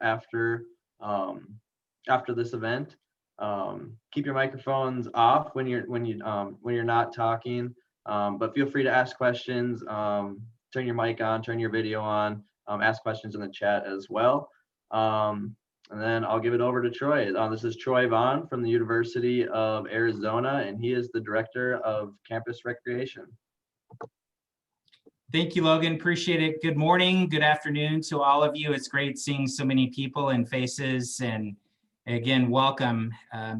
after after this event. Keep your microphones off when you're not talking, but feel free to ask questions. Turn your mic on, turn your video on, ask questions in the chat as well. And then I'll give it over to Troy. This is Troy Vaughn from the University of Arizona, and he is the Director of Campus Recreation. Thank you, Logan. Appreciate it. Good morning, good afternoon to all of you. It's great seeing so many people and faces, and again, welcome.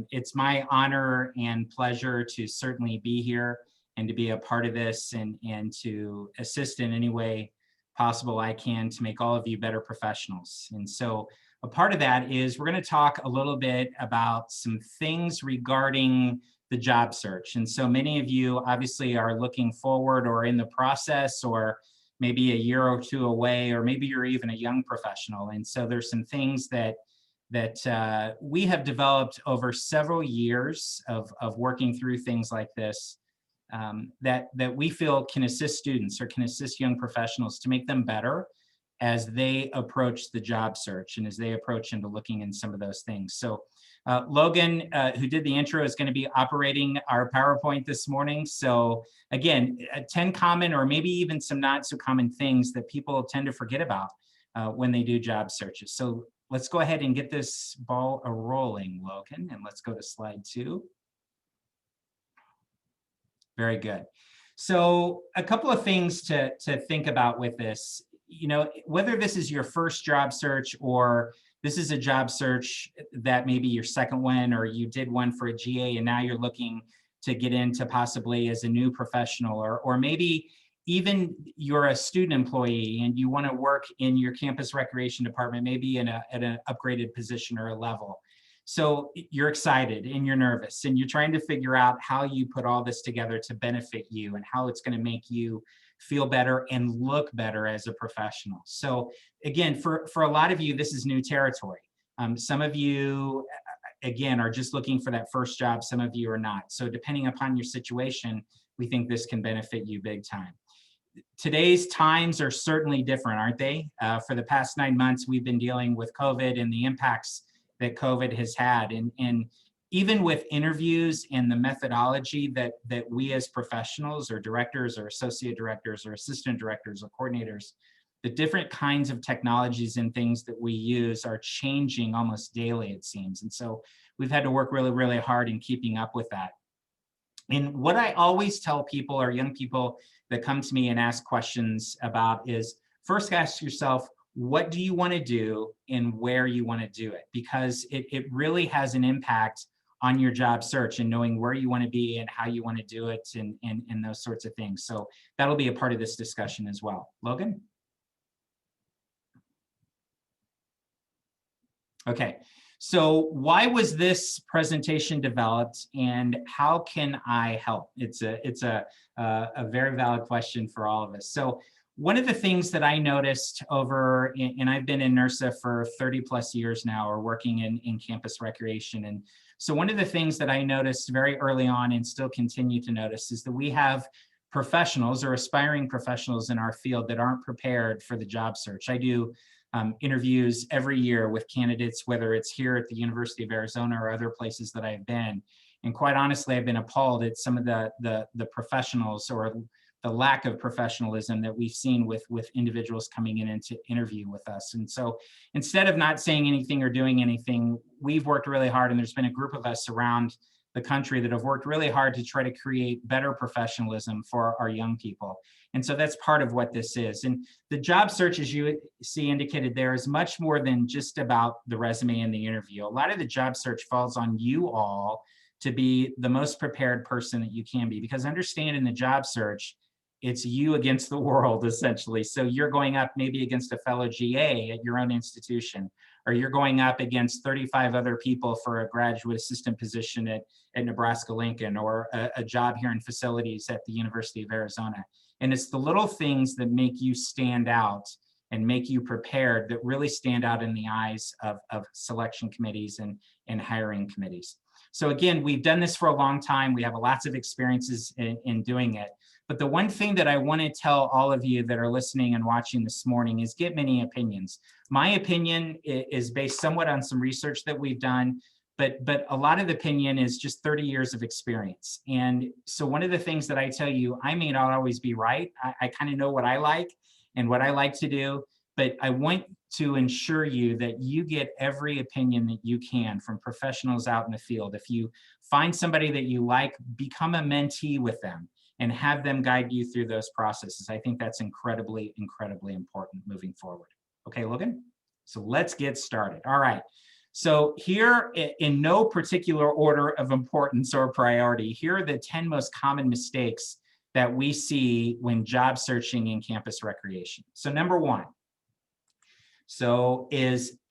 It's my honor and pleasure to certainly be here and to be a part of this and to assist in any way possible I can to make all of you better professionals. And so a part of that is we're going to talk a little bit about some things regarding the job search. And so many of you obviously are looking forward or in the process, or maybe a year or two away, or maybe you're even a young professional. And so there's some things that we have developed over several years of working through things like this that we feel can assist students or can assist young professionals to make them better as they approach the job search and as they approach into looking in some of those things. So Logan, who did the intro, is going to be operating our PowerPoint this morning. So again, 10 common or maybe even some not so common things that people tend to forget about when they do job searches. So let's go ahead and get this ball rolling, Logan, and let's go to slide 2. Very good. So a couple of things to think about with this. You know, whether this is your first job search or this is a job search that maybe your second one, or you did one for a GA and now you're looking to get into possibly as a new professional, or maybe even you're a student employee and you want to work in your campus recreation department, maybe at an upgraded position or a level. So you're excited and you're nervous and you're trying to figure out how you put all this together to benefit you and how it's going to make you feel better and look better as a professional. So again, for a lot of you, this is new territory. Some of you, again, are just looking for that first job. Some of you are not. So depending upon your situation, we think this can benefit you big time. Today's times are certainly different, aren't they? For the past 9 months, we've been dealing with COVID and the impacts that COVID has had. And even with interviews and the methodology that we as professionals or directors or associate directors or assistant directors or coordinators, the different kinds of technologies and things that we use are changing almost daily, it seems. And so we've had to work really, really hard in keeping up with that. And what I always tell people or young people that come to me and ask questions about is, first ask yourself, what do you want to do and where you want to do it? Because it really has an impact on your job search and knowing where you want to be and how you want to do it and those sorts of things. So that'll be a part of this discussion as well. Logan? Okay, so why was this presentation developed and how can I help? It's a very valid question for all of us. So one of the things that I noticed and I've been in NERSA for 30 plus years now, or working in campus recreation. And so one of the things that I noticed very early on and still continue to notice is that we have professionals or aspiring professionals in our field that aren't prepared for the job search. I do interviews every year with candidates, whether it's here at the University of Arizona or other places that I've been. And quite honestly, I've been appalled at some of the professionals or the lack of professionalism that we've seen with individuals coming in to interview with us. And so instead of not saying anything or doing anything, we've worked really hard, and there's been a group of us around the country that have worked really hard to try to create better professionalism for our young people. And so that's part of what this is. And the job search, as you see indicated there, is much more than just about the resume and the interview. A lot of the job search falls on you all to be the most prepared person that you can be, because understand in the job search, it's you against the world, essentially. So you're going up maybe against a fellow GA at your own institution, or you're going up against 35 other people for a graduate assistant position at Nebraska-Lincoln, or a job here in facilities at the University of Arizona. And it's the little things that make you stand out and make you prepared that really stand out in the eyes of selection committees and hiring committees. So again, we've done this for a long time. We have lots of experiences in doing it. But the one thing that I want to tell all of you that are listening and watching this morning is get many opinions. My opinion is based somewhat on some research that we've done, but a lot of the opinion is just 30 years of experience. And so one of the things that I tell you, I may not always be right. I kind of know what I like and what I like to do, but I want to ensure you that you get every opinion that you can from professionals out in the field. If you find somebody that you like, become a mentee with them and have them guide you through those processes. I think that's incredibly, incredibly important moving forward. Okay, Logan? So let's get started. All right. So here, in no particular order of importance or priority, here are the 10 most common mistakes that we see when job searching in campus recreation. So number one,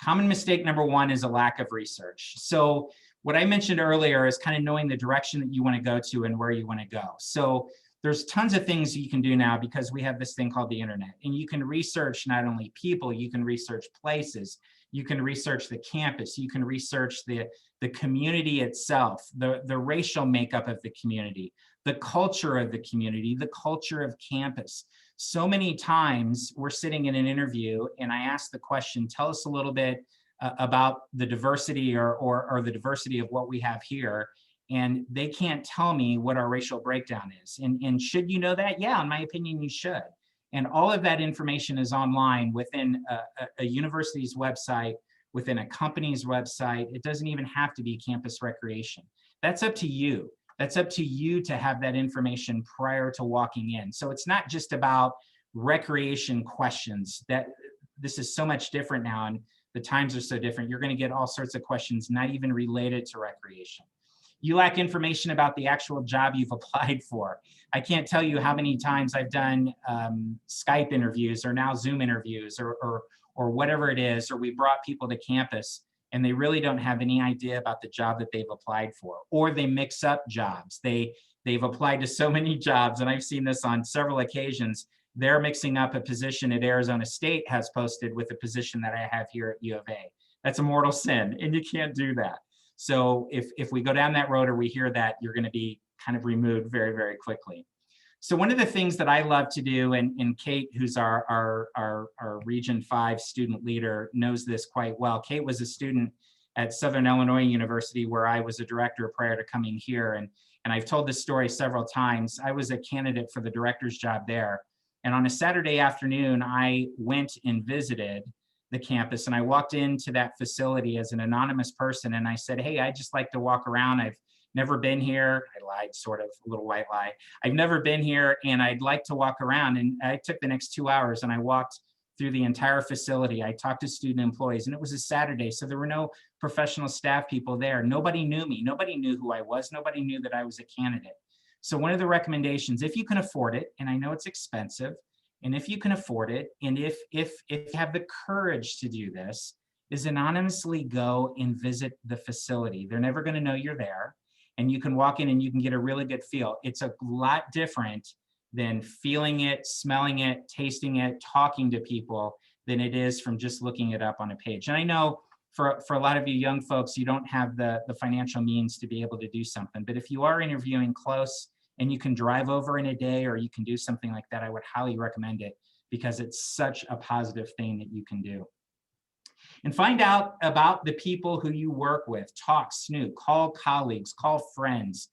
common mistake number one is a lack of research. So what I mentioned earlier is kind of knowing the direction that you want to go to and where you want to go. So there's tons of things you can do now because we have this thing called the internet, and you can research not only people, you can research places, you can research the campus, you can research the community itself, the racial makeup of the community, the culture of the community, the culture of campus. So many times we're sitting in an interview and I ask the question, tell us a little bit about the diversity or the diversity of what we have here. And they can't tell me what our racial breakdown is. And should you know that? Yeah, in my opinion, you should. And all of that information is online within a university's website, within a company's website. It doesn't even have to be campus recreation. That's up to you. That's up to you to have that information prior to walking in. So it's not just about recreation questions. This is so much different now, and the times are so different. You're going to get all sorts of questions not even related to recreation. You lack information about the actual job you've applied for. I can't tell you how many times I've done Skype interviews or now Zoom interviews or whatever it is, or we brought people to campus and they really don't have any idea about the job that they've applied for, or they mix up jobs. They've applied to so many jobs, and I've seen this on several occasions. They're mixing up a position at Arizona State has posted with a position that I have here at U of A. That's a mortal sin, and you can't do that. So if we go down that road or we hear that, you're going to be kind of removed very, very quickly. So one of the things that I love to do, and Kate, who's our Region 5 student leader, knows this quite well. Kate was a student at Southern Illinois University where I was a director prior to coming here. And I've told this story several times. I was a candidate for the director's job there. And on a Saturday afternoon, I went and visited the campus, and I walked into that facility as an anonymous person, and I said, hey, I'd just like to walk around. I've never been here. I lied, sort of, a little white lie. I've never been here, and I'd like to walk around. And I took the next 2 hours and I walked through the entire facility. I talked to student employees, and it was a Saturday, so there were no professional staff people there. Nobody knew me. Nobody knew who I was. Nobody knew that I was a candidate. So one of the recommendations, if you can afford it, and I know it's expensive, and if you can afford it, and if you have the courage to do this, is anonymously go and visit the facility. They're never going to know you're there, and you can walk in and you can get a really good feel. It's a lot different than feeling it, smelling it, tasting it, talking to people than it is from just looking it up on a page. And I know for a lot of you young folks, you don't have the financial means to be able to do something, but if you are interviewing close and you can drive over in a day or you can do something like that, I would highly recommend it because it's such a positive thing that you can do. And find out about the people who you work with. Talk, snoop, call colleagues, call friends.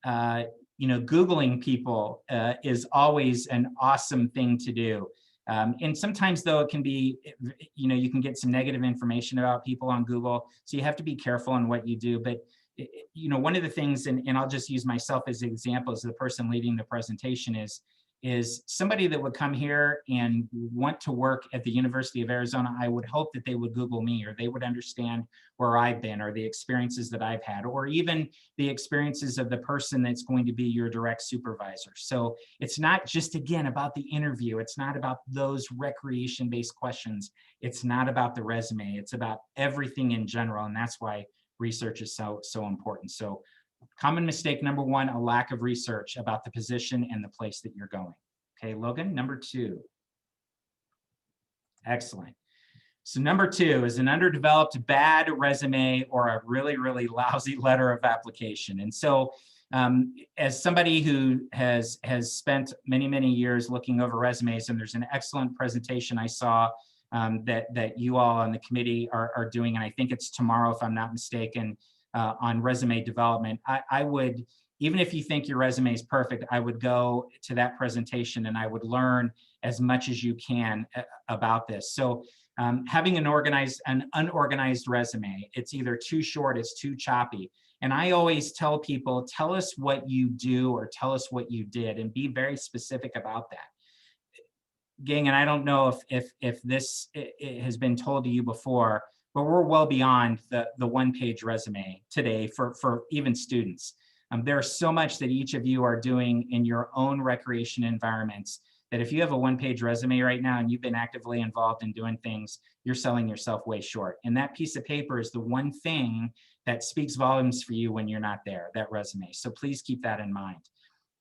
Googling people is always an awesome thing to do. And sometimes though it can be, you can get some negative information about people on Google. So you have to be careful on what you do. But one of the things, and I'll just use myself as an example as the person leading the presentation is somebody that would come here and want to work at the University of Arizona. I would hope that they would Google me, or they would understand where I've been, or the experiences that I've had, or even the experiences of the person that's going to be your direct supervisor. So it's not just, again, about the interview. It's not about those recreation-based questions. It's not about the resume. It's about everything in general, and that's why research is so important. So common mistake number one, a lack of research about the position and the place that you're going. Okay, Logan, number two. Excellent. So number two is an underdeveloped bad resume or a really, really lousy letter of application. And so As somebody who has spent many years looking over resumes, and there's an excellent presentation I saw that you all on the committee are doing, and I think it's tomorrow, if I'm not mistaken, on resume development. I would, even if you think your resume is perfect, I would go to that presentation and I would learn as much as you can about this. So having an unorganized resume, it's either too short, it's too choppy. And I always tell people, tell us what you do or tell us what you did, and be very specific about that. Gang, and I don't know if this has been told to you before, but we're well beyond the one-page resume today for even students. There's so much that each of you are doing in your own recreation environments that if you have a one-page resume right now and you've been actively involved in doing things, you're selling yourself way short. And that piece of paper is the one thing that speaks volumes for you when you're not there, that resume. So please keep that in mind.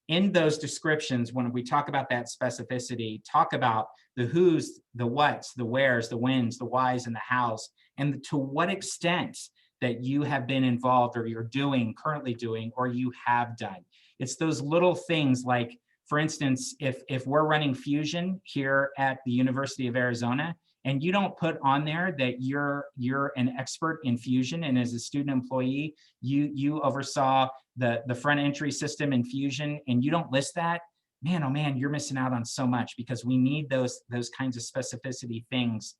In those descriptions, when we talk about that specificity, talk about the who's, the what's, the where's, the when's, the why's, and the how's, and to what extent that you have been involved or you're doing, currently doing, or you have done. It's those little things like, for instance, if we're running Fusion here at the University of Arizona, and you don't put on there that you're an expert in Fusion, and as a student employee, you oversaw the front entry system in Fusion, and you don't list that, man, oh man, you're missing out on so much, because we need those kinds of specificity things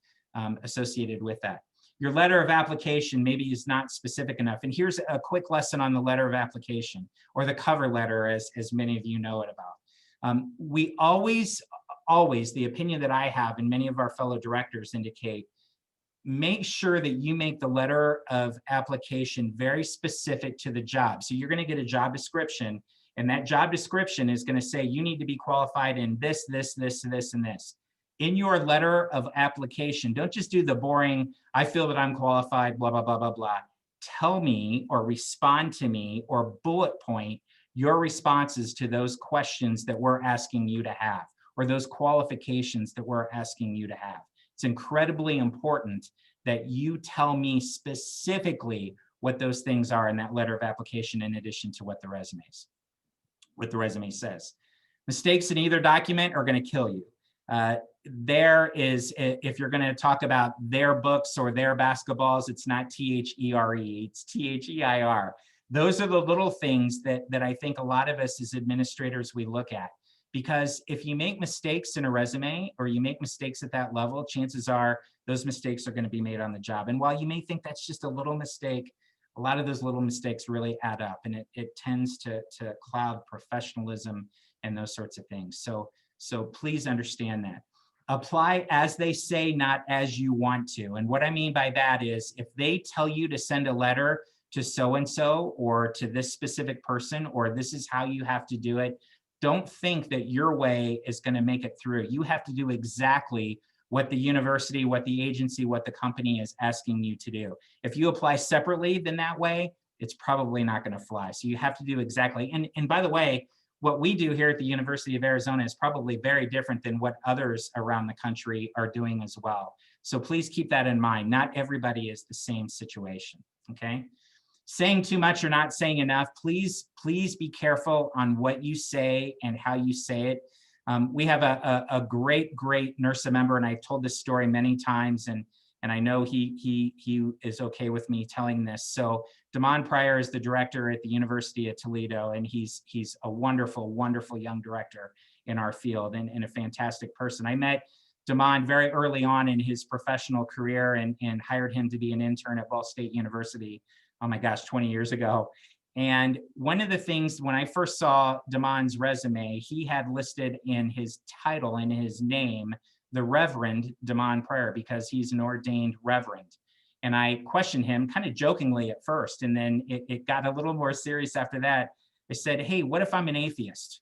associated with that. Your letter of application maybe is not specific enough. And here's a quick lesson on the letter of application, or the cover letter, as many of you know it about. We always, the opinion that I have and many of our fellow directors indicate, make sure that you make the letter of application very specific to the job. So you're going to get a job description, and that job description is going to say you need to be qualified in this, and this. In your letter of application, don't just do the boring, I feel that I'm qualified, blah, blah, blah, blah, blah. Tell me, or respond to me, or bullet point your responses to those questions that we're asking you to have, or those qualifications that we're asking you to have. It's incredibly important that you tell me specifically what those things are in that letter of application, in addition to what the resume says. Mistakes in either document are going to kill you. There is, if you're going to talk about their books or their basketballs, it's not T-H-E-R-E, it's T-H-E-I-R. Those are the little things that I think a lot of us as administrators, we look at. Because if you make mistakes in a resume, or you make mistakes at that level, chances are those mistakes are going to be made on the job. And while you may think that's just a little mistake, a lot of those little mistakes really add up, and it tends to cloud professionalism and those sorts of things. So please understand that. Apply as they say, not as you want to. And what I mean by that is, if they tell you to send a letter to so-and-so, or to this specific person, or this is how you have to do it, don't think that your way is going to make it through. You have to do exactly what the university, what the agency, what the company is asking you to do. If you apply separately than that way, it's probably not going to fly. So you have to do exactly. And by the way, what we do here at the University of Arizona is probably very different than what others around the country are doing as well. So please keep that in mind. Not everybody is the same situation, okay? Saying too much or not saying enough, please be careful on what you say and how you say it. We have a great NERSA member, and I've told this story many times, and I know he is okay with me telling this. So Damon Pryor is the director at the University of Toledo, and he's a wonderful young director in our field, and a fantastic person. I met Damon very early on in his professional career, and hired him to be an intern at Ball State University, oh my gosh, 20 years ago. And one of the things, when I first saw Damon's resume, he had listed in his title, in his name, the Reverend Damon Pryor, because he's an ordained reverend. And I questioned him kind of jokingly at first, and then it got a little more serious after that. I said, hey, what if I'm an atheist,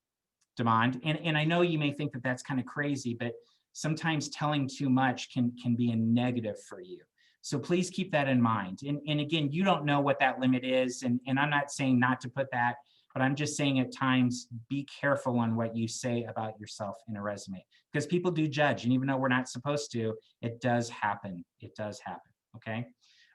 Damon? And I know you may think that that's kind of crazy, but sometimes telling too much can be a negative for you. So please keep that in mind. And again, you don't know what that limit is. And I'm not saying not to put that, but I'm just saying at times, be careful on what you say about yourself in a resume, because people do judge. And even though we're not supposed to, it does happen. It does happen. Okay.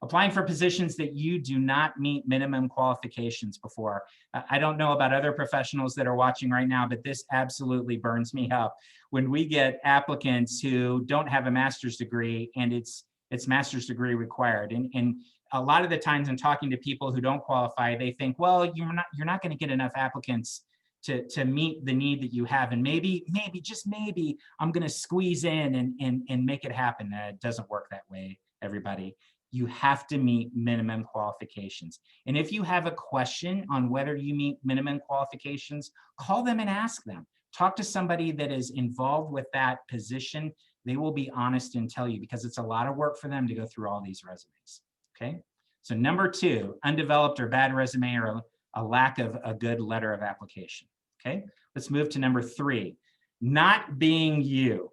Applying for positions that you do not meet minimum qualifications before. I don't know about other professionals that are watching right now, but this absolutely burns me up when we get applicants who don't have a master's degree and it's master's degree required. And a lot of the times in talking to people who don't qualify, they think, well, you're not going to get enough applicants to meet the need that you have. And maybe, just maybe, I'm going to squeeze in and make it happen. It doesn't work that way, everybody. You have to meet minimum qualifications. And if you have a question on whether you meet minimum qualifications, call them and ask them. Talk to somebody that is involved with that position. They will be honest and tell you, because it's a lot of work for them to go through all these resumes. Okay. So number 2, undeveloped or bad resume, or a lack of a good letter of application. Okay. Let's move to number 3, not being you.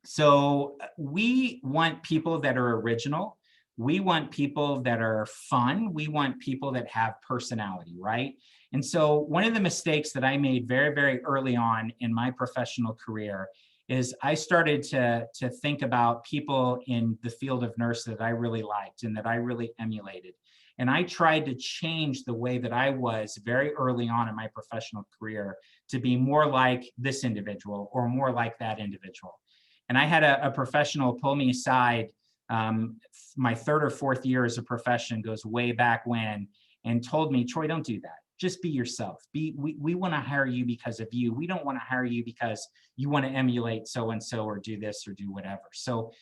So we want people that are original. We want people that are fun. We want people that have personality, right? And so one of the mistakes that I made very, very early on in my professional career is I started to think about people in the field of nurse that I really liked and that I really emulated. And I tried to change the way that I was very early on in my professional career to be more like this individual or more like that individual. And I had a professional pull me aside. My 3rd or 4th year as a profession goes way back when, and told me, Troy, don't do that. Just be yourself. We want to hire you because of you. We don't want to hire you because you want to emulate so-and-so or do this or do whatever. So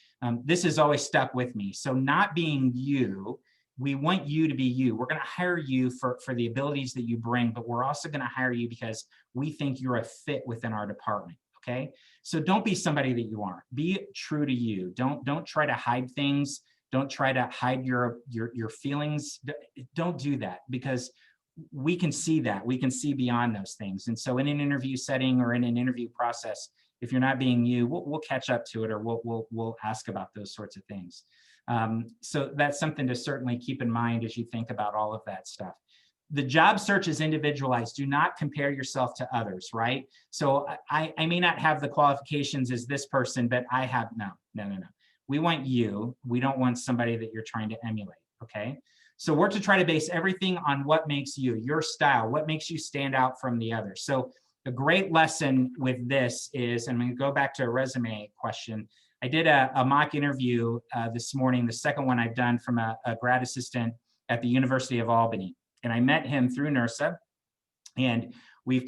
this has always stuck with me. So not being you, we want you to be you. We're going to hire you for the abilities that you bring, but we're also going to hire you because we think you're a fit within our department. Okay. So don't be somebody that you aren't. Be true to you. Don't try to hide things. Don't try to hide your feelings. Don't do that, because we can see that. We can see beyond those things. And so in an interview setting or in an interview process, if you're not being you, we'll catch up to it, or we'll ask about those sorts of things. So that's something to certainly keep in mind as you think about all of that stuff. The job search is individualized. Do not compare yourself to others, right? So I may not have the qualifications as this person, but I have, no. We want you. We don't want somebody that you're trying to emulate, okay? So we're to try to base everything on what makes you, your style, what makes you stand out from the others. So a great lesson with this is, and I'm gonna go back to a resume question. I did a mock interview this morning, the second one I've done, from a grad assistant at the University of Albany. And I met him through NERSA, and we've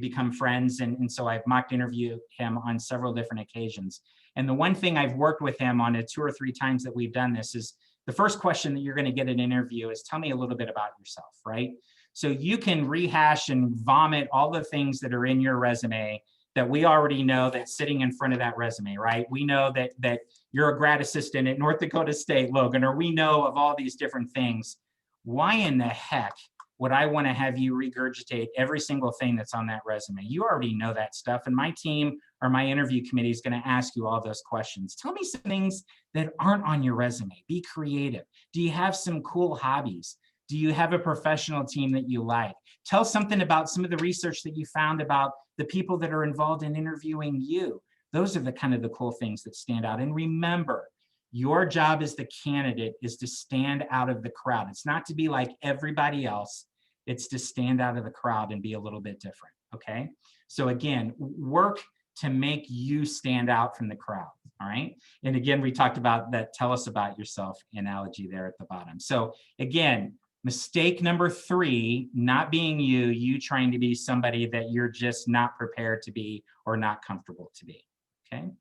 become friends. And so I've mock interviewed him on several different occasions. And the one thing I've worked with him on 2 or 3 times that we've done this is, the first question that you're going to get in an interview is, tell me a little bit about yourself, right? So you can rehash and vomit all the things that are in your resume that we already know that's sitting in front of that resume, right? We know that you're a grad assistant at North Dakota State, Logan, or we know of all these different things. Why in the heck would I want to have you regurgitate every single thing that's on that resume? You already know that stuff, and my team or my interview committee is going to ask you all those questions. Tell me some things that aren't on your resume. Be creative. Do you have some cool hobbies? Do you have a professional team that you like? Tell something about some of the research that you found about the people that are involved in interviewing you. Those are the kind of the cool things that stand out. And remember, your job as the candidate is to stand out of the crowd. It's not to be like everybody else. It's to stand out of the crowd and be a little bit different, okay? So again, work to make you stand out from the crowd, all right? And again, we talked about that tell us about yourself analogy there at the bottom. So again, mistake number 3, not being you, you trying to be somebody that you're just not prepared to be or not comfortable to be, okay?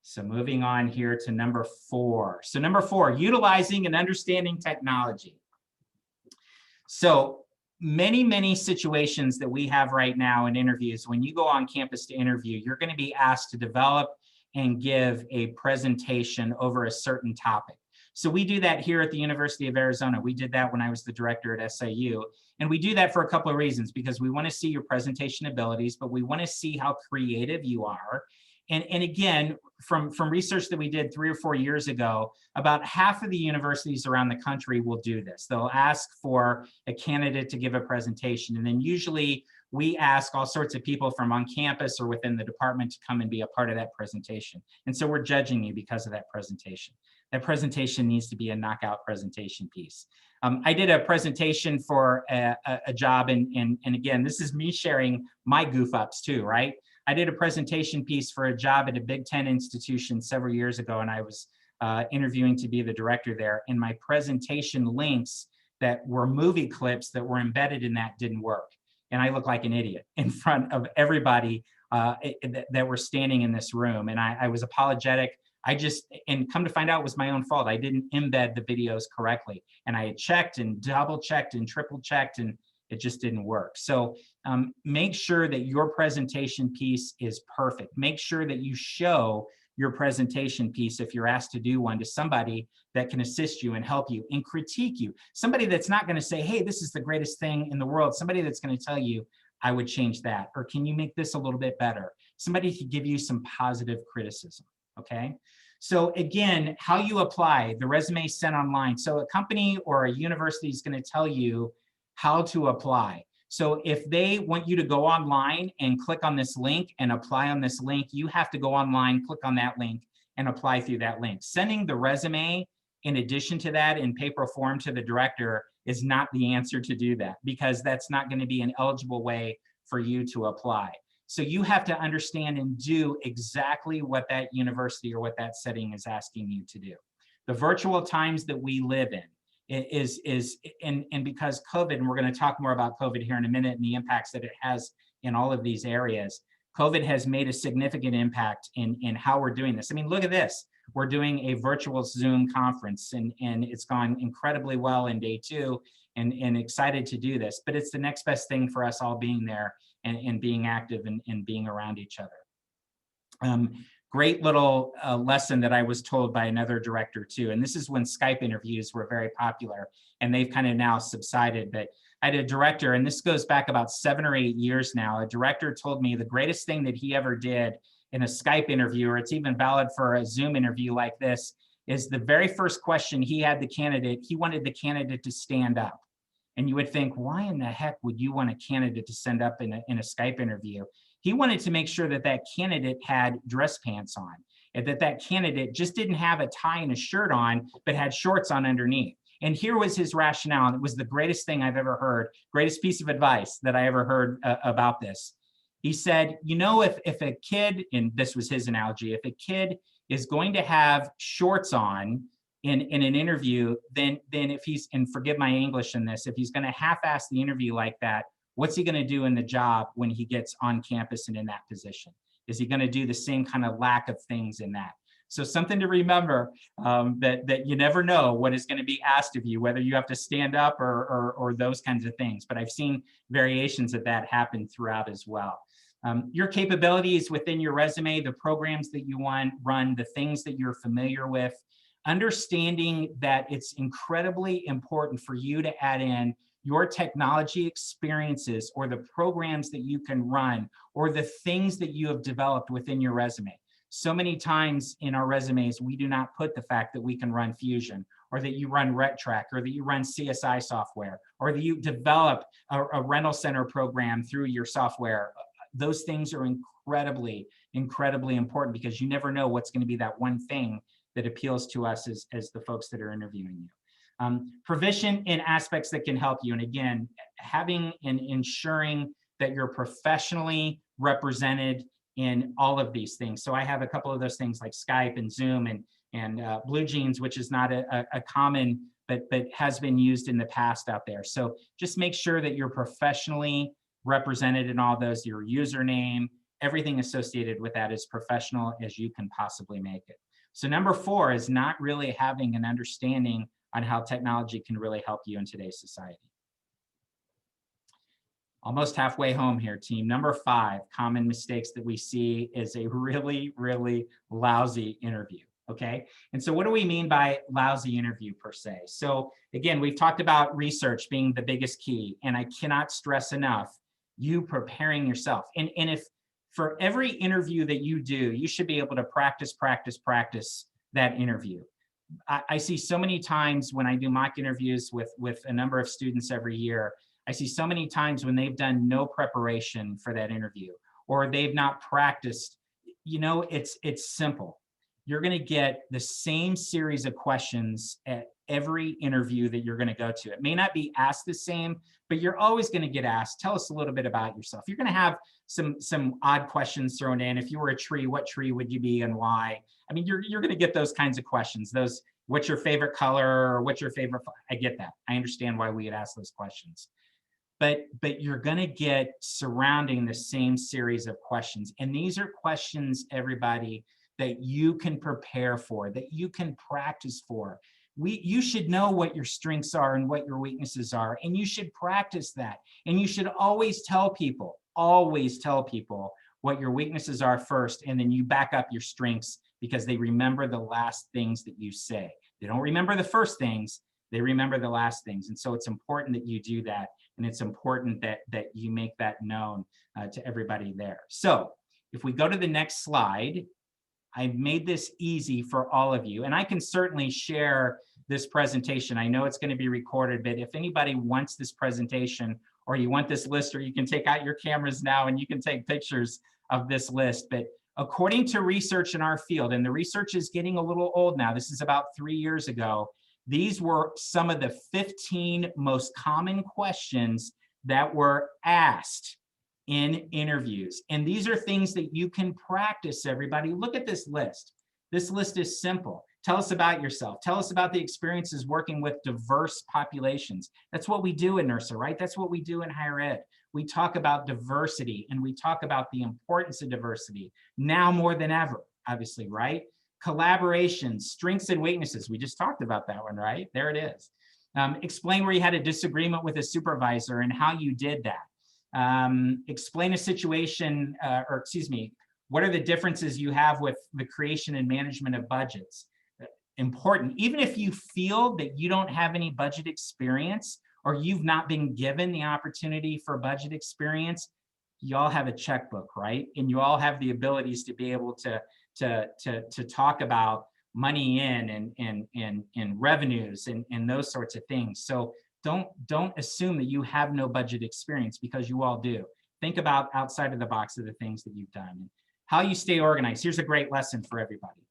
So moving on here to number 4. So number 4, utilizing and understanding technology. So many situations that we have right now in interviews, when you go on campus to interview, you're going to be asked to develop and give a presentation over a certain topic. So we do that here at the University of Arizona. We did that when I was the director at SIU. And we do that for a couple of reasons, because we want to see your presentation abilities, but we want to see how creative you are. And again, from research that we did 3 or 4 years ago, about half of the universities around the country will do this. They'll ask for a candidate to give a presentation. And then usually we ask all sorts of people from on campus or within the department to come and be a part of that presentation. And so we're judging you because of that presentation. That presentation needs to be a knockout presentation piece. I did a presentation for a job, and again, this is me sharing my goof ups too, right? I did a presentation piece for a job at a Big Ten institution several years ago, and I was interviewing to be the director there, and my presentation links that were movie clips that were embedded in that didn't work. And I looked like an idiot in front of everybody that were standing in this room. And I was apologetic. And come to find out, it was my own fault. I didn't embed the videos correctly. And I had checked and double checked and triple checked, and it just didn't work. So make sure that your presentation piece is perfect. Make sure that you show your presentation piece, if you're asked to do one, to somebody that can assist you and help you and critique you. Somebody that's not going to say, hey, this is the greatest thing in the world. Somebody that's going to tell you, I would change that. Or can you make this a little bit better? Somebody to give you some positive criticism. Okay. So again, how you apply the resume sent online. So a company or a university is going to tell you how to apply. So if they want you to go online and click on this link and apply on this link, you have to go online, click on that link, and apply through that link. Sending the resume in addition to that in paper form to the director is not the answer to do that, because that's not going to be an eligible way for you to apply. So you have to understand and do exactly what that university or what that setting is asking you to do. The virtual times that we live in, and because COVID, and we're going to talk more about COVID here in a minute and the impacts that it has in all of these areas, COVID has made a significant impact in how we're doing this. I mean, look at this. We're doing a virtual Zoom conference, and it's gone incredibly well in day 2, and excited to do this. But it's the next best thing for us all being there and being active and being around each other. Great little lesson that I was told by another director too. And this is when Skype interviews were very popular, and they've kind of now subsided. But I had a director, and this goes back about 7 or 8 years now. A director told me the greatest thing that he ever did in a Skype interview, or it's even valid for a Zoom interview like this, is the very first question he had the candidate, he wanted the candidate to stand up. And you would think, why in the heck would you want a candidate to stand up in a Skype interview? He wanted to make sure that that candidate had dress pants on, and that candidate just didn't have a tie and a shirt on, but had shorts on underneath. And here was his rationale, and it was the greatest thing I've ever heard, greatest piece of advice that I ever heard about this. He said, you know, if a kid, and this was his analogy, if a kid is going to have shorts on in an interview, then if he's, and forgive my English in this, if he's going to half-ass the interview like that, what's he going to do in the job when he gets on campus and in that position? Is he going to do the same kind of lack of things in that? So something to remember, that you never know what is going to be asked of you, whether you have to stand up or those kinds of things. But I've seen variations of that happen throughout as well. Your capabilities within your resume, the programs that you want run, the things that you're familiar with, understanding that it's incredibly important for you to add in your technology experiences or the programs that you can run or the things that you have developed within your resume. So many times in our resumes, we do not put the fact that we can run Fusion, or that you run RetTrack, or that you run CSI software, or that you develop a rental center program through your software. Those things are incredibly, incredibly important, because you never know what's going to be that one thing that appeals to us as the folks that are interviewing you. Proficient in aspects that can help you. And again, having and ensuring that you're professionally represented in all of these things. So I have a couple of those things like Skype and Zoom and Blue Jeans, which is not a common, but has been used in the past out there. So just make sure that you're professionally represented in all those, your username, everything associated with that is professional as you can possibly make it. So number 4 is not really having an understanding on how technology can really help you in today's society. Almost halfway home here, team. Number 5, common mistakes that we see is a really, really lousy interview, okay? And so what do we mean by lousy interview per se? So again, we've talked about research being the biggest key, and I cannot stress enough you preparing yourself. And if for every interview that you do, you should be able to practice that interview. I see so many times when I do mock interviews with a number of students every year, I see so many times when they've done no preparation for that interview, or they've not practiced. You know, it's simple. you're going to get the same series of questions at every interview that you're going to go to. It may not be asked the same, but you're always going to get asked, tell us a little bit about yourself. You're going to have some odd questions thrown in. If you were a tree, what tree would you be and why? I mean, you're going to get those kinds of questions. Those, what's your favorite color, or what's your favorite? I get that. I understand why we would ask those questions. But you're going to get surrounding the same series of questions. And these are questions, everybody, that you can prepare for, that you can practice for. You should know what your strengths are and what your weaknesses are, and you should practice that. And you should always tell people what your weaknesses are first, and then you back up your strengths, because they remember the last things that you say. They don't remember the first things, they remember the last things. And so it's important that you do that. And it's important that you make that known to everybody there. So if we go to the next slide, I've made this easy for all of you, and I can certainly share this presentation. I know it's going to be recorded, but if anybody wants this presentation, or you want this list, or you can take out your cameras now and you can take pictures of this list. But according to research in our field, and the research is getting a little old now, this is about 3 years ago, these were some of the 15 most common questions that were asked in interviews. And these are things that you can practice, everybody. Look at this list. This list is simple. Tell us about yourself. Tell us about the experiences working with diverse populations. That's what we do in NERSA, right? That's what we do in higher ed. We talk about diversity, and we talk about the importance of diversity now more than ever, obviously, right? Collaboration, strengths and weaknesses. We just talked about that one, right? There it is. Explain where you had a disagreement with a supervisor and how you did that. Explain a situation, what are the differences you have with the creation and management of budgets? Important. Even if you feel that you don't have any budget experience, or you've not been given the opportunity for budget experience, you all have a checkbook, right? And you all have the abilities to be able to talk about money in and revenues and those sorts of things. So don't assume that you have no budget experience, because you all do. Think about outside of the box of the things that you've done. How you stay organized. Here's a great lesson for everybody.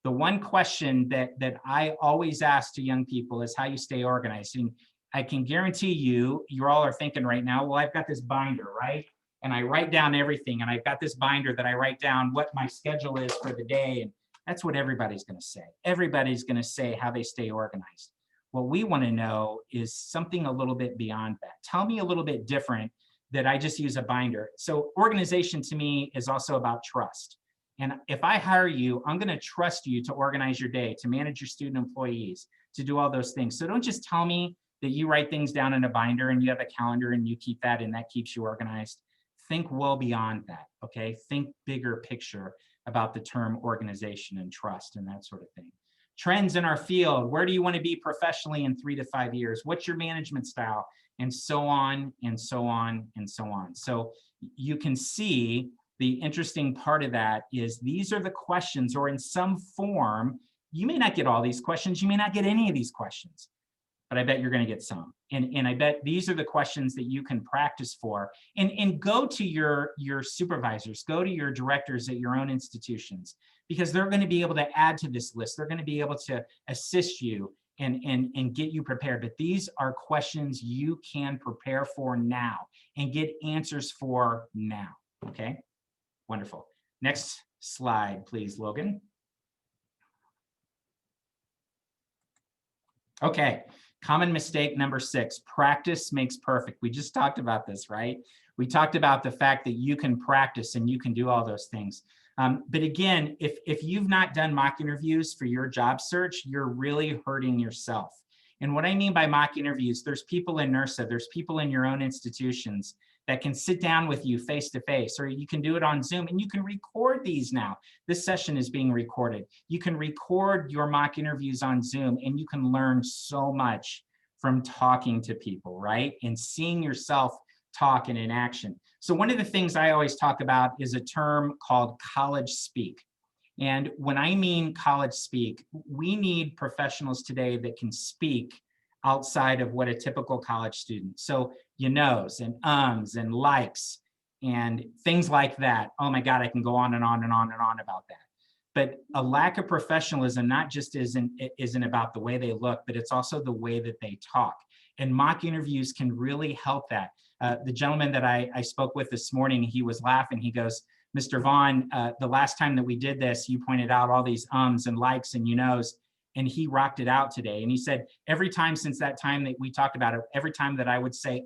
The one question that I always ask to young people is how you stay organized. And I can guarantee you all are thinking right now, well, I've got this binder, right? And I write down everything, and I've got this binder that I write down what my schedule is for the day. And that's what everybody's going to say. Everybody's going to say how they stay organized. What we want to know is something a little bit beyond that. Tell me a little bit different that I just use a binder. So organization to me is also about trust. And if I hire you, I'm going to trust you to organize your day, to manage your student employees, to do all those things. So don't just tell me that you write things down in a binder and you have a calendar and you keep that and that keeps you organized. Think well beyond that, okay? Think bigger picture about the term organization and trust and that sort of thing. Trends in our field. Where do you want to be professionally in 3 to 5 years? What's your management style? And so on and so on and so on. So you can see the interesting part of that is these are the questions, or in some form, you may not get all these questions, you may not get any of these questions, but I bet you're going to get some. And I bet these are the questions that you can practice for. And go to your supervisors, go to your directors at your own institutions, because they're going to be able to add to this list. They're going to be able to assist you and get you prepared. But these are questions you can prepare for now and get answers for now, okay? Wonderful. Next slide, please, Logan. Okay, common mistake number 6, practice makes perfect. We just talked about this, right? We talked about the fact that you can practice and you can do all those things. But again, if you've not done mock interviews for your job search, you're really hurting yourself. And what I mean by mock interviews, there's people in NERSA, there's people in your own institutions that can sit down with you face to face, or you can do it on Zoom, and you can record these now. This session is being recorded. You can record your mock interviews on Zoom, and you can learn so much from talking to people, right? And seeing yourself talk and in action. So one of the things I always talk about is a term called college speak. And when I mean college speak, we need professionals today that can speak outside of what a typical college student. So you knows and ums and likes and things like that. Oh my God, I can go on and on and on and on about that. But a lack of professionalism not just isn't about the way they look, but it's also the way that they talk. And mock interviews can really help that. The gentleman that I spoke with this morning, he was laughing. He goes, Mr. Vaughn, the last time that we did this, you pointed out all these ums and likes and you knows, and he rocked it out today. And he said, every time since that time that we talked about it, every time that I would say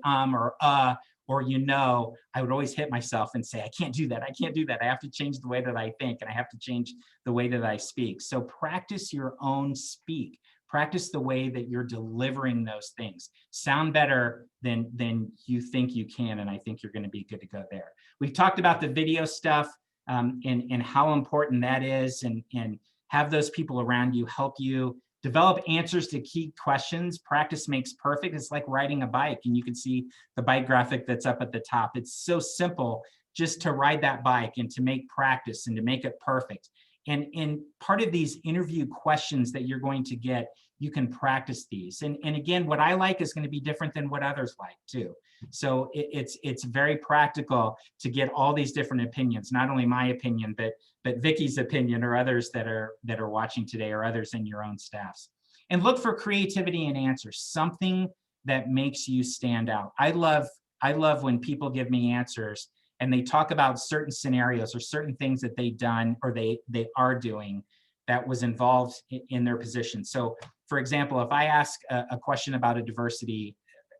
or you know, I would always hit myself and say, I can't do that. I can't do that. I have to change the way that I think, and I have to change the way that I speak. So practice your own speak. Practice the way that you're delivering those things. Sound better than you think you can, and I think you're going to be good to go there. We've talked about the video stuff and how important that is, and have those people around you help you develop answers to key questions. Practice makes perfect. It's like riding a bike, and you can see the bike graphic that's up at the top. It's so simple just to ride that bike and to make practice and to make it perfect. And part of these interview questions that you're going to get, you can practice these. And again, what I like is going to be different than what others like too. So it's very practical to get all these different opinions, not only my opinion, but Vicky's opinion or others that are watching today or others in your own staffs. And look for creativity in answers, something that makes you stand out. I love when people give me answers and they talk about certain scenarios or certain things that they've done or they are doing that was involved in their position. So for example, if I ask a question about a diversity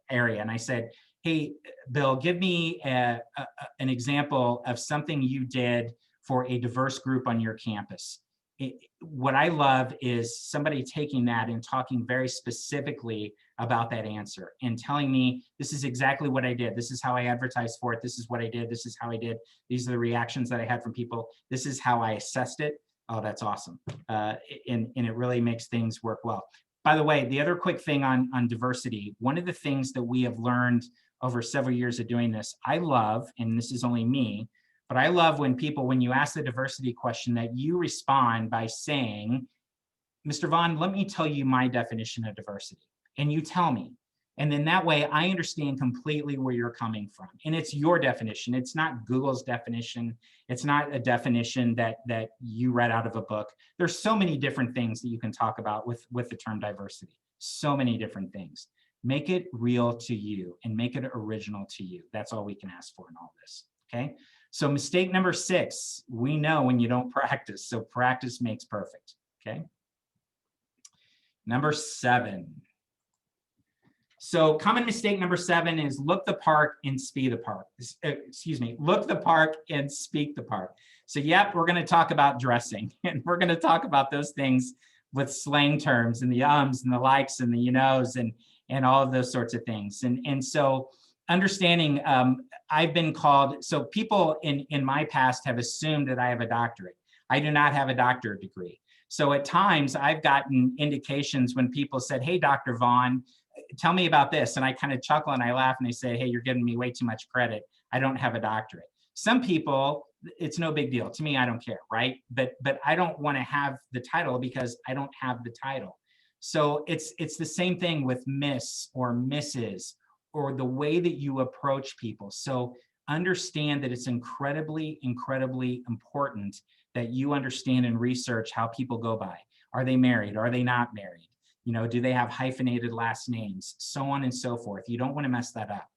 area and I said, hey, Bill, give me an example of something you did for a diverse group on your campus. What I love is somebody taking that and talking very specifically about that answer and telling me, this is exactly what I did. This is how I advertised for it. This is what I did. This is how I did. These are the reactions that I had from people. This is how I assessed it. Oh, that's awesome. And it really makes things work well. By the way, the other quick thing on diversity, one of the things that we have learned over several years of doing this, I love, and this is only me, but I love when you ask the diversity question, that you respond by saying, Mr. Vaughn, let me tell you my definition of diversity. And you tell me. And then that way I understand completely where you're coming from. And it's your definition. It's not Google's definition. It's not a definition that you read out of a book. There's so many different things that you can talk about with the term diversity. So many different things. Make it real to you and make it original to you. That's all we can ask for in all this, okay? So mistake number 6, we know when you don't practice. So practice makes perfect, okay? Number 7. So common mistake number 7 is look the part and speak the part. Excuse me, look the part and speak the part. So yep, we're gonna talk about dressing and we're gonna talk about those things with slang terms and the ums and the likes and the you knows and all of those sorts of things. And so understanding, I've been called, so people in my past have assumed that I have a doctorate. I do not have a doctorate degree. So at times I've gotten indications when people said, hey, Dr. Vaughn, tell me about this. And I kind of chuckle and I laugh and they say, hey, you're giving me way too much credit. I don't have a doctorate. Some people, it's no big deal. To me, I don't care, right? But I don't want to have the title because I don't have the title. So it's the same thing with Miss or Mrs. or the way that you approach people. So understand that it's incredibly, incredibly important that you understand and research how people go by. Are they married? Are they not married? You know, do they have hyphenated last names? So on and so forth. You don't want to mess that up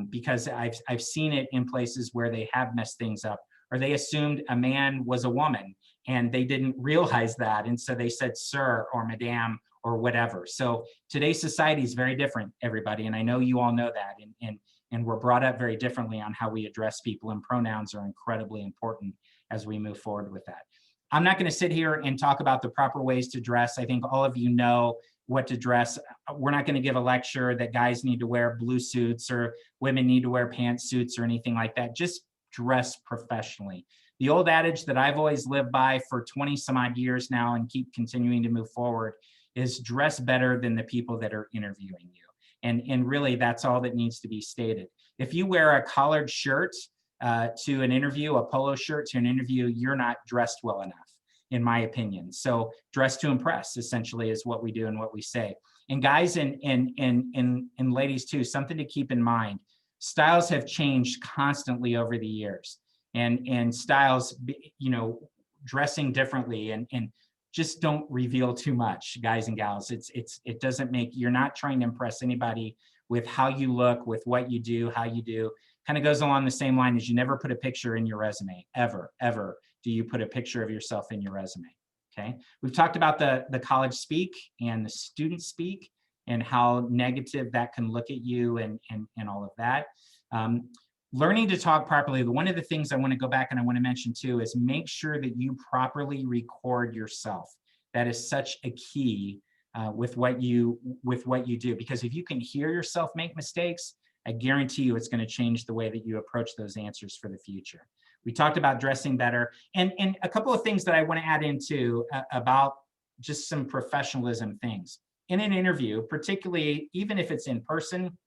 because I've seen it in places where they have messed things up, or they assumed a man was a woman and they didn't realize that. And so they said sir or madame or whatever. So today's society is very different, everybody. And I know you all know that. And we're brought up very differently on how we address people, and pronouns are incredibly important as we move forward with that. I'm not going to sit here and talk about the proper ways to dress. I think all of you know what to dress. We're not going to give a lecture that guys need to wear blue suits or women need to wear pantsuits or anything like that. Just dress professionally. The old adage that I've always lived by for 20 some odd years now and keep continuing to move forward is dress better than the people that are interviewing you. And really, that's all that needs to be stated. If you wear a collared shirt to an interview, a polo shirt to an interview, you're not dressed well enough, in my opinion. So dress to impress, essentially, is what we do and what we say. And guys and ladies too, something to keep in mind. Styles have changed constantly over the years. And styles, you know, dressing differently, and just don't reveal too much, guys and gals. It doesn't make, you're not trying to impress anybody with how you look, with what you do, how you do. Kind of goes along the same line as you never put a picture in your resume, ever do you put a picture of yourself in your resume. Okay, we've talked about the college speak and the student speak and how negative that can look at you and all of that. Learning to talk properly, one of the things I want to go back and I want to mention too is make sure that you properly record yourself. That is such a key with what you do, because if you can hear yourself make mistakes, I guarantee you it's going to change the way that you approach those answers for the future. We talked about dressing better, and a couple of things that I want to add into about just some professionalism things. In an interview, particularly even if it's in person,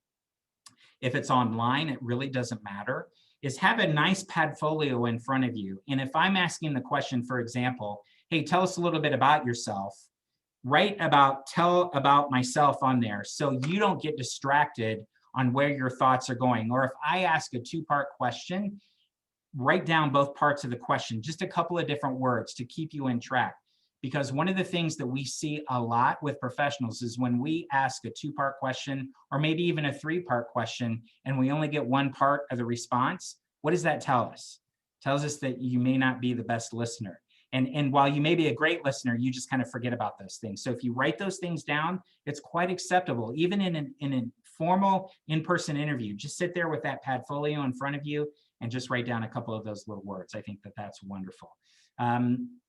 if it's online, it really doesn't matter, is have a nice padfolio in front of you. And if I'm asking the question, for example, hey, tell us a little bit about yourself, tell about myself on there so you don't get distracted on where your thoughts are going. Or if I ask a two-part question, write down both parts of the question, just a couple of different words to keep you in track. Because one of the things that we see a lot with professionals is when we ask a two-part question, or maybe even a three-part question, and we only get one part of the response, what does that tell us? It tells us that you may not be the best listener. And while you may be a great listener, you just kind of forget about those things. So if you write those things down, it's quite acceptable. Even in a formal in-person interview, just sit there with that padfolio in front of you and just write down a couple of those little words. I think that that's wonderful.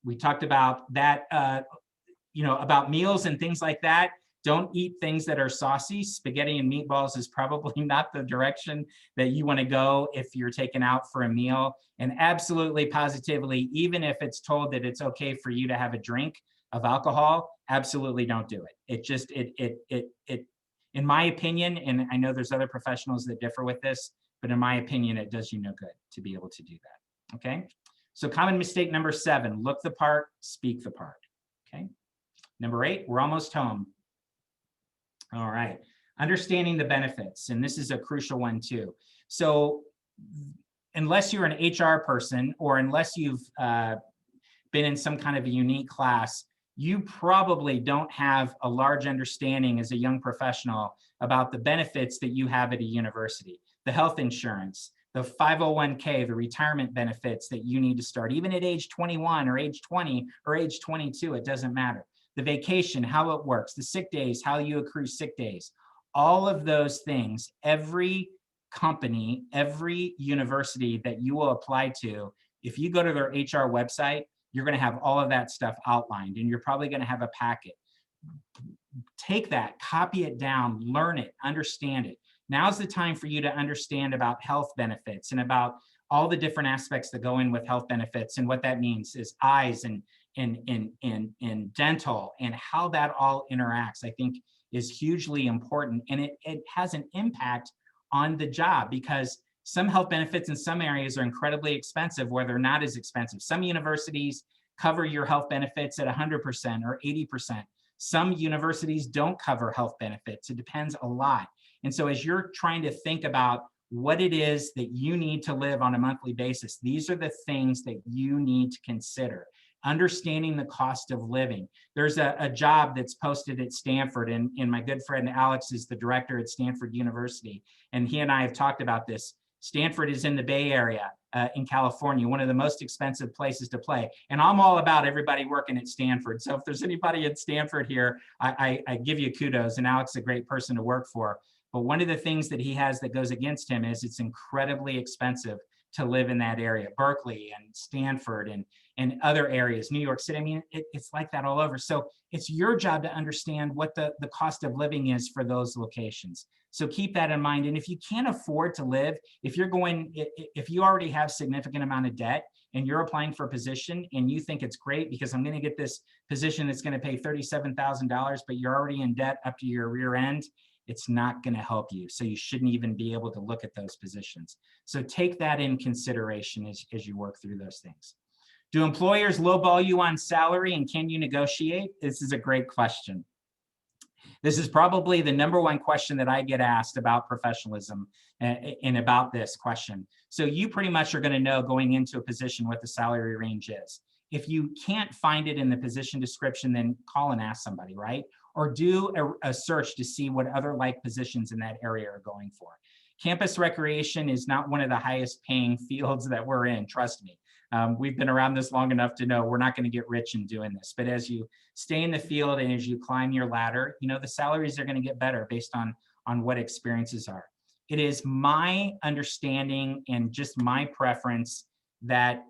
We talked about that, about meals and things like that. Don't eat things that are saucy. Spaghetti and meatballs is probably not the direction that you want to go if you're taken out for a meal. And absolutely, positively, even if it's told that it's okay for you to have a drink of alcohol, absolutely don't do it. In my opinion, and I know there's other professionals that differ with this, but in my opinion, it does you no good to be able to do that. Okay. So common mistake number 7, look the part, speak the part. Okay. Number 8, we're almost home. All right. Understanding the benefits. And this is a crucial one too. So unless you're an HR person, or unless you've been in some kind of a unique class, you probably don't have a large understanding as a young professional about the benefits that you have at a university. The health insurance, the 501k, the retirement benefits that you need to start, even at age 21 or age 20 or age 22, it doesn't matter. The vacation, how it works, the sick days, how you accrue sick days, all of those things, every company, every university that you will apply to, if you go to their HR website, you're going to have all of that stuff outlined, and you're probably going to have a packet. Take that, copy it down, learn it, understand it. Now's the time for you to understand about health benefits and about all the different aspects that go in with health benefits, and what that means is eyes and dental, and how that all interacts, I think is hugely important. And it has an impact on the job, because some health benefits in some areas are incredibly expensive where they're not as expensive. Some universities cover your health benefits at 100% or 80%. Some universities don't cover health benefits. It depends a lot. And so as you're trying to think about what it is that you need to live on a monthly basis, these are the things that you need to consider. Understanding the cost of living. There's a job that's posted at Stanford, and my good friend Alex is the director at Stanford University, and he and I have talked about this. Stanford is in the Bay Area in California, one of the most expensive places to play. And I'm all about everybody working at Stanford. So if there's anybody at Stanford here, I give you kudos, and Alex is a great person to work for. But one of the things that he has that goes against him is it's incredibly expensive to live in that area. Berkeley and Stanford and other areas, New York City. I mean, it's like that all over. So it's your job to understand what the cost of living is for those locations. So keep that in mind. And if you can't afford to live, if you already have significant amount of debt and you're applying for a position and you think it's great because I'm going to get this position that's going to pay $37,000, but you're already in debt up to your rear end, it's not going to help you. So you shouldn't even be able to look at those positions. So take that in consideration as you work through those things. Do employers lowball you on salary, and can you negotiate? This is a great question. This is probably the #1 question that I get asked about professionalism and about this question. So you pretty much are going to know going into a position what the salary range is. If you can't find it in the position description, then call and ask somebody, right? Or do a search to see what other like positions in that area are going for. Campus recreation is not one of the highest paying fields that we're in, trust me. We've been around this long enough to know we're not going to get rich in doing this. But as you stay in the field and as you climb your ladder, you know, the salaries are going to get better based on what experiences are. It is my understanding and just my preference that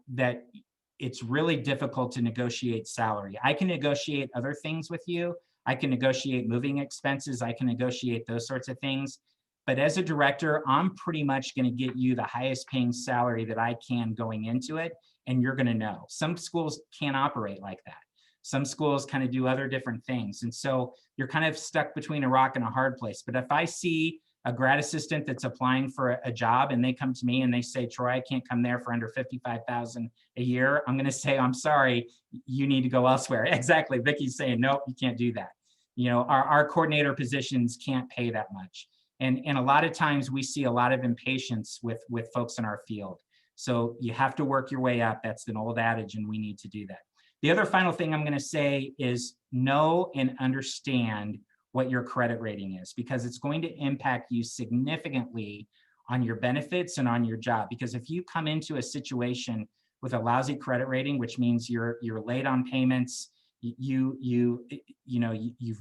it's really difficult to negotiate salary. I can negotiate other things with you. I can negotiate moving expenses. I can negotiate those sorts of things. But as a director, I'm pretty much going to get you the highest paying salary that I can going into it, and you're going to know. Some schools can't operate like that. Some schools kind of do other different things. And so you're kind of stuck between a rock and a hard place. But if I see a grad assistant that's applying for a job and they come to me and they say, Troy, I can't come there for under $55,000 a year, I'm going to say, I'm sorry, you need to go elsewhere. Exactly. Vicky's saying, nope, you can't do that. You know, our coordinator positions can't pay that much. And a lot of times we see a lot of impatience with folks in our field. So you have to work your way up. That's an old adage, and we need to do that. The other final thing I'm going to say is know and understand what your credit rating is, because it's going to impact you significantly on your benefits and on your job. Because if you come into a situation with a lousy credit rating, which means you're late on payments, you've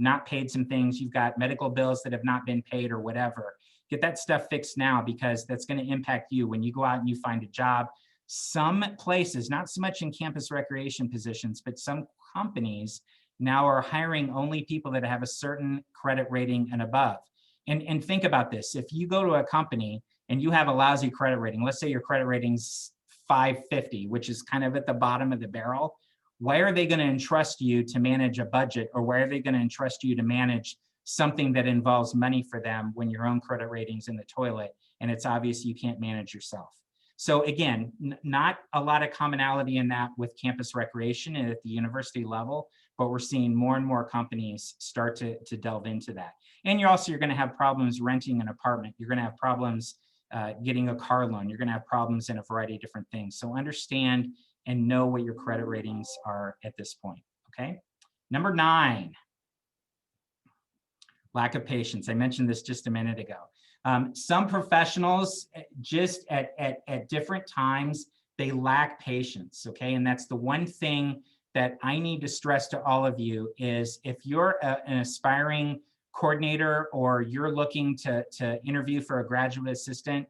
not paid some things, you've got medical bills that have not been paid or whatever, get that stuff fixed now, because that's going to impact you when you go out and you find a job. Some places, not so much in campus recreation positions, but some companies now are hiring only people that have a certain credit rating and above. And think about this. If you go to a company and you have a lousy credit rating, let's say your credit rating's 550, which is kind of at the bottom of the barrel, why are they going to entrust you to manage a budget, or why are they going to entrust you to manage something that involves money for them when your own credit rating's in the toilet and it's obvious you can't manage yourself? So again, not a lot of commonality in that with campus recreation and at the university level, but we're seeing more and more companies start to delve into that. And you're going to have problems renting an apartment. You're going to have problems getting a car loan. You're going to have problems in a variety of different things. So understand and know what your credit ratings are at this point, okay? Number 9, lack of patience. I mentioned this just a minute ago. Some professionals just at different times, they lack patience, okay? And that's the one thing that I need to stress to all of you is if you're an aspiring coordinator or you're looking to interview for a graduate assistant,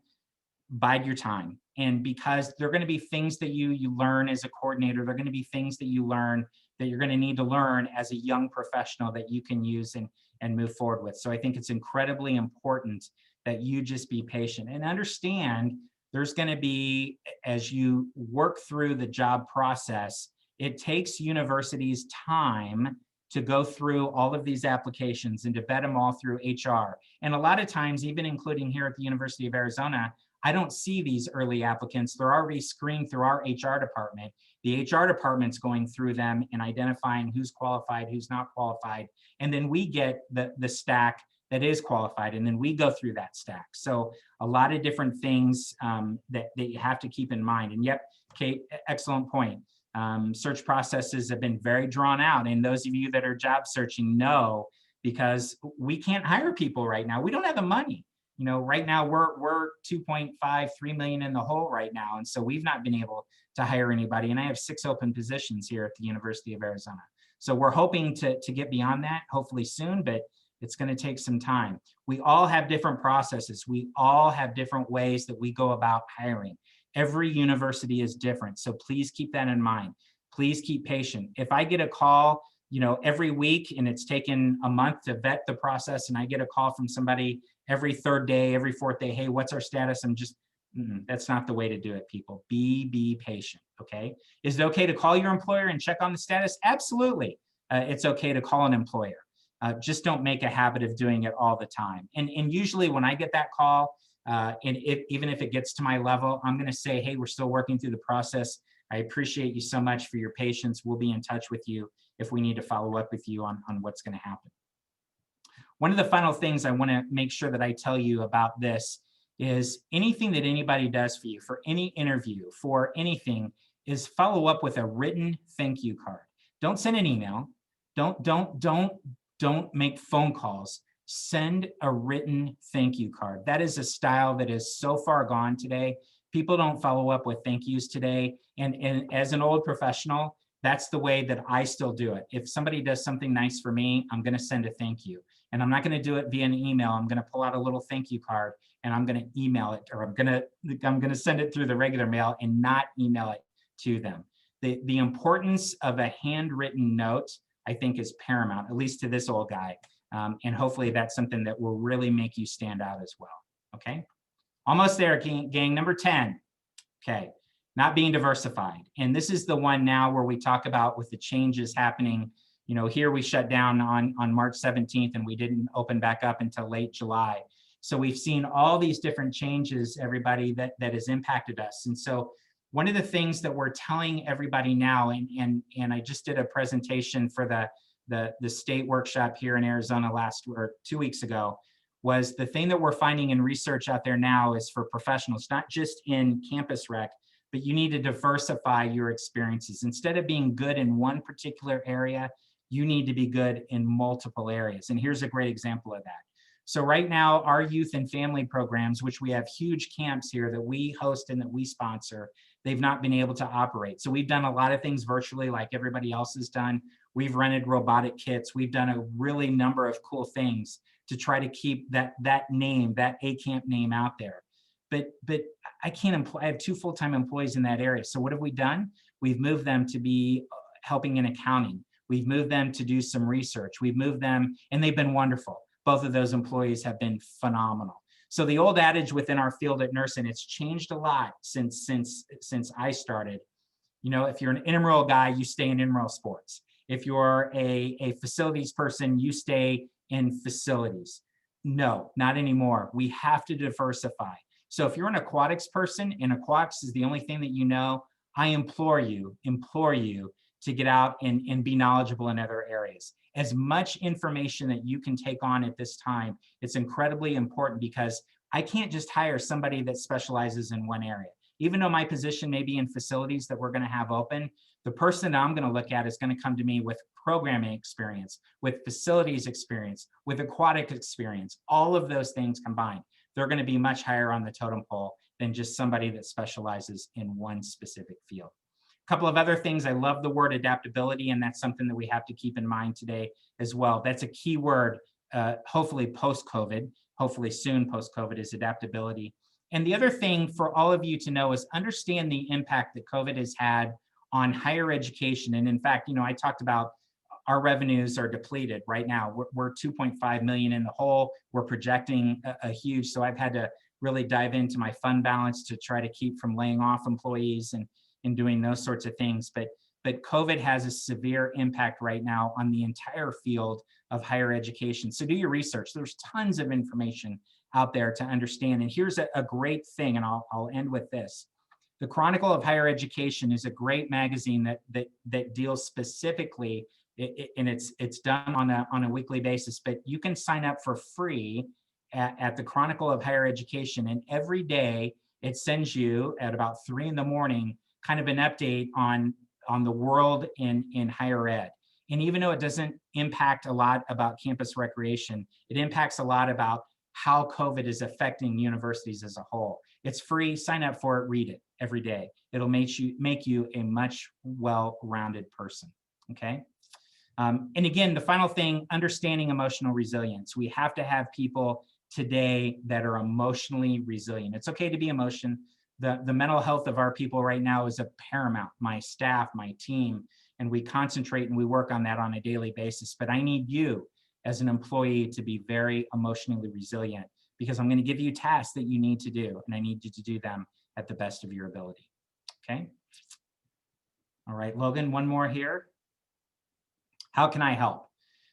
bide your time. And because there are going to be things that you learn as a coordinator, there are going to be things that you learn that you're going to need to learn as a young professional that you can use and move forward with. So I think it's incredibly important that you just be patient and understand there's going to be, as you work through the job process, it takes universities time to go through all of these applications and to vet them all through HR. And a lot of times, even including here at the University of Arizona, I don't see these early applicants. They're already screened through our HR department. The HR department's going through them and identifying who's qualified, who's not qualified. And then we get the stack that is qualified, and then we go through that stack. So a lot of different things that you have to keep in mind. And yep, Kate, excellent point. Search processes have been very drawn out. And those of you that are job searching know, because we can't hire people right now. We don't have the money. You know, right now we're 2.5, 3 million in the hole right now. And so we've not been able to hire anybody. And I have 6 open positions here at the University of Arizona. So we're hoping to get beyond that, hopefully soon, but it's going to take some time. We all have different processes. We all have different ways that we go about hiring. Every university is different. So please keep that in mind. Please keep patient. If I get a call, you know, every week and it's taken a month to vet the process, and I get a call from somebody every 3rd day, every 4th day, hey, what's our status? I'm just, that's not the way to do it, people. Be patient, okay? Is it okay to call your employer and check on the status? Absolutely. It's okay to call an employer. Just don't make a habit of doing it all the time. And usually when I get that call, even if it gets to my level, I'm going to say, hey, we're still working through the process. I appreciate you so much for your patience. We'll be in touch with you if we need to follow up with you on what's going to happen. One of the final things I want to make sure that I tell you about this is anything that anybody does for you, for any interview, for anything, is follow up with a written thank you card. Don't send an email. Don't make phone calls. Send a written thank you card. That is a style that is so far gone today. People don't follow up with thank yous today. And as an old professional, that's the way that I still do it. If somebody does something nice for me, I'm going to send a thank you. And I'm not going to do it via an email. I'm going to pull out a little thank you card and I'm going to email it, or I'm going to send it through the regular mail and not email it to them. The importance of a handwritten note, I think, is paramount, at least to this old guy. And hopefully that's something that will really make you stand out as well. Okay. Almost there, gang. Number 10. Okay. Not being diversified. And this is the one now where we talk about with the changes happening. You know, here we shut down on March 17th and we didn't open back up until late July. So we've seen all these different changes, everybody, that has impacted us. And so one of the things that we're telling everybody now, and I just did a presentation for the state workshop here in Arizona 2 weeks ago, was the thing that we're finding in research out there now is for professionals, not just in campus rec, but you need to diversify your experiences. Instead of being good in one particular area, you need to be good in multiple areas. And here's a great example of that. So right now, our youth and family programs, which we have huge camps here that we host and that we sponsor, they've not been able to operate. So we've done a lot of things virtually like everybody else has done. We've rented robotic kits. We've done a really number of cool things to try to keep that name, that ACamp name out there. But I can't employ, I have 2 full-time employees in that area. So what have we done? We've moved them to be helping in accounting. We've moved them to do some research. We've moved them, and they've been wonderful. Both of those employees have been phenomenal. So the old adage within our field at nursing, it's changed a lot since I started. You know, if you're an intramural guy, you stay in intramural sports. If you're a facilities person, you stay in facilities. No, not anymore. We have to diversify. So if you're an aquatics person and aquatics is the only thing that you know, I implore you to get out and be knowledgeable in other areas. As much information that you can take on at this time, it's incredibly important, because I can't just hire somebody that specializes in one area. Even though my position may be in facilities that we're going to have open, the person that I'm going to look at is going to come to me with programming experience, with facilities experience, with aquatic experience, all of those things combined. They're going to be much higher on the totem pole than just somebody that specializes in one specific field. A couple of other things. I love the word adaptability, and that's something that we have to keep in mind today as well. That's a key word, hopefully post-COVID, hopefully soon post-COVID, is adaptability. And the other thing for all of you to know is understand the impact that COVID has had on higher education. And in fact, you know, I talked about our revenues are depleted right now. We're 2.5 million in the hole. We're projecting a huge, so I've had to really dive into my fund balance to try to keep from laying off employees and doing those sorts of things. But COVID has a severe impact right now on the entire field of higher education. So do your research. There's tons of information out there to understand. And here's a great thing, and I'll end with this. The Chronicle of Higher Education is a great magazine that deals specifically, and it's done on a weekly basis, but you can sign up for free at the Chronicle of Higher Education. And every day it sends you at about 3 in the morning kind of an update on the world in higher ed. And even though it doesn't impact a lot about campus recreation, it impacts a lot about how COVID is affecting universities as a whole. It's free, sign up for it, read it every day. It'll make you a much well-rounded person, okay? And again, the final thing, understanding emotional resilience. We have to have people today that are emotionally resilient. It's okay to be emotional. The mental health of our people right now is a paramount. My staff, my team, and we concentrate and we work on that on a daily basis. But I need you as an employee to be very emotionally resilient, because I'm going to give you tasks that you need to do, and I need you to do them at the best of your ability. Okay. All right, Logan, one more here. How can I help?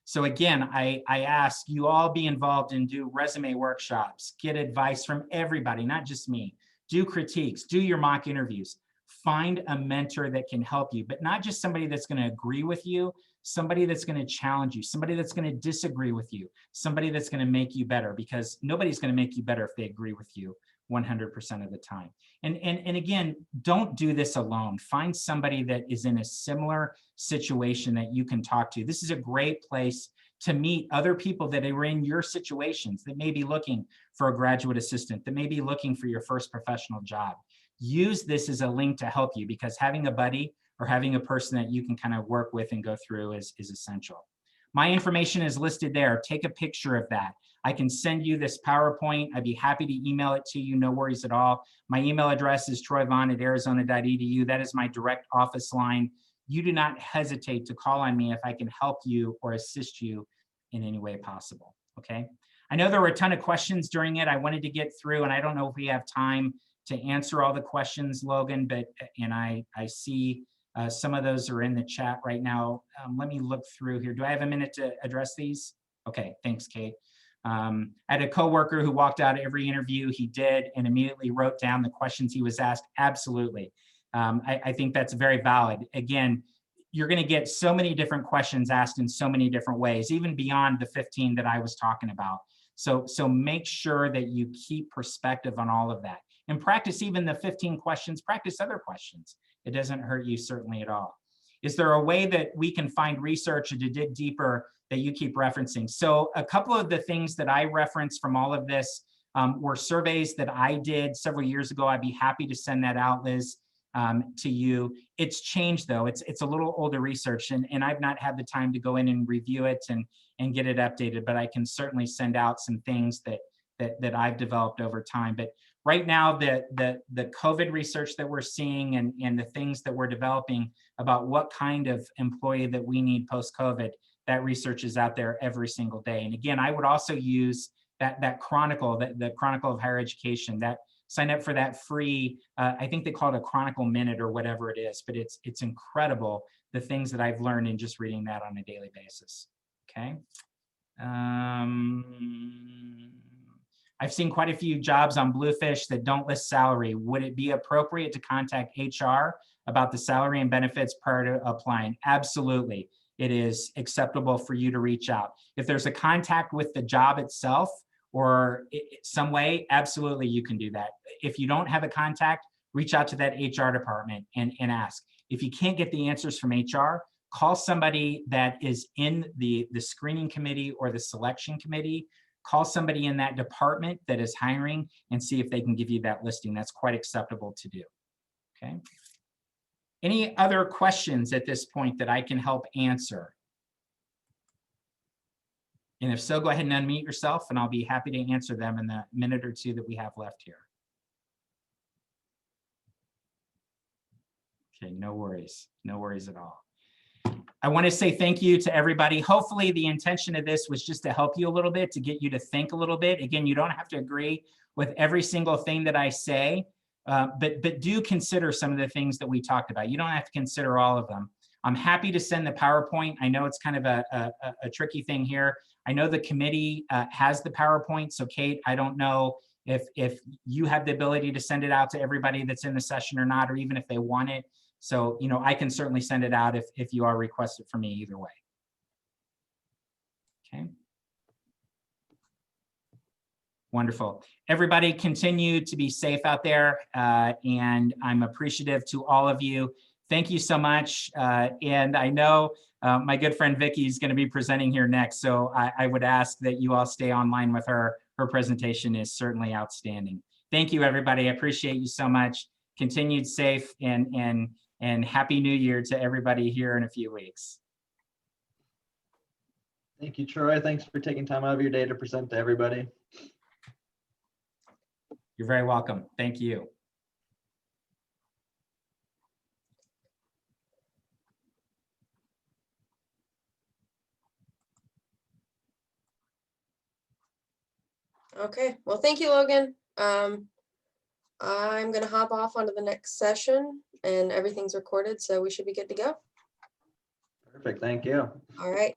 So again, I ask you all be involved and do resume workshops, get advice from everybody, not just me. Do critiques, do your mock interviews, find a mentor that can help you, but not just somebody that's going to agree with you, somebody that's going to challenge you, somebody that's going to disagree with you, somebody that's going to make you better, because nobody's going to make you better if they agree with you 100% of the time. And again, don't do this alone. Find somebody that is in a similar situation that you can talk to. This is a great place to meet other people that are in your situations, that may be looking for a graduate assistant, that may be looking for your first professional job. Use this as a link to help you, because having a buddy or having a person that you can kind of work with and go through is essential. My information is listed there. Take a picture of that. I can send you this PowerPoint. I'd be happy to email it to you. No worries at all. My email address is troyvaughn@arizona.edu. That is my direct office line. You do not hesitate to call on me if I can help you or assist you in any way possible, okay? I know there were a ton of questions during it. I wanted to get through, and I don't know if we have time to answer all the questions, Logan, but, and I see some of those are in the chat right now. Let me look through here. Do I have a minute to address these? Okay, thanks, Kate. I had a coworker who walked out of every interview he did and immediately wrote down the questions he was asked. Absolutely. I think that's very valid. Again, you're going to get so many different questions asked in so many different ways, even beyond the 15 that I was talking about. So make sure that you keep perspective on all of that and practice even the 15 questions, practice other questions. It doesn't hurt you certainly at all. Is there a way that we can find research or to dig deeper that you keep referencing? So a couple of the things that I referenced from all of this were surveys that I did several years ago. I'd be happy to send that out, Liz, to you. It's changed though. It's a little older research, and I've not had the time to go in and review it and get it updated, but I can certainly send out some things that I've developed over time. But right now, the COVID research that we're seeing and the things that we're developing about what kind of employee that we need post-COVID, that research is out there every single day. And again, I would also use that Chronicle, the Chronicle of Higher Education, that sign up for that free, I think they call it a Chronicle Minute or whatever it is, but it's incredible, the things that I've learned in just reading that on a daily basis, okay? I've seen quite a few jobs on Bluefish that don't list salary. Would it be appropriate to contact HR about the salary and benefits prior to applying? Absolutely. It is acceptable for you to reach out. If there's a contact with the job itself or some way, absolutely you can do that. If you don't have a contact, reach out to that HR department and ask. If you can't get the answers from HR, call somebody that is in the screening committee or the selection committee. Call somebody in that department that is hiring and see if they can give you that listing. That's quite acceptable to do, okay? Any other questions at this point that I can help answer? And if so, go ahead and unmute yourself and I'll be happy to answer them in the minute or two that we have left here. Okay, no worries at all. I want to say thank you to everybody. Hopefully the intention of this was just to help you a little bit, to get you to think a little bit. Again, you don't have to agree with every single thing that I say, but do consider some of the things that we talked about. You don't have to consider all of them. I'm happy to send the PowerPoint. I know it's kind of a tricky thing here. I know the committee has the PowerPoint. So Kate, I don't know if you have the ability to send it out to everybody that's in the session or not, or even if they want it. So, you know, I can certainly send it out if you are requested from me either way. Okay. Wonderful. Everybody continue to be safe out there. And I'm appreciative to all of you. Thank you so much. And I know my good friend Vicky is going to be presenting here next. So I would ask that you all stay online with her. Her presentation is certainly outstanding. Thank you, everybody. I appreciate you so much. Continued safe and Happy New Year to everybody here in a few weeks. Thank you, Troy. Thanks for taking time out of your day to present to everybody. You're very welcome. Thank you. Okay, well, thank you, Logan. I'm gonna hop off onto the next session and everything's recorded, so we should be good to go. Perfect, thank you. All right.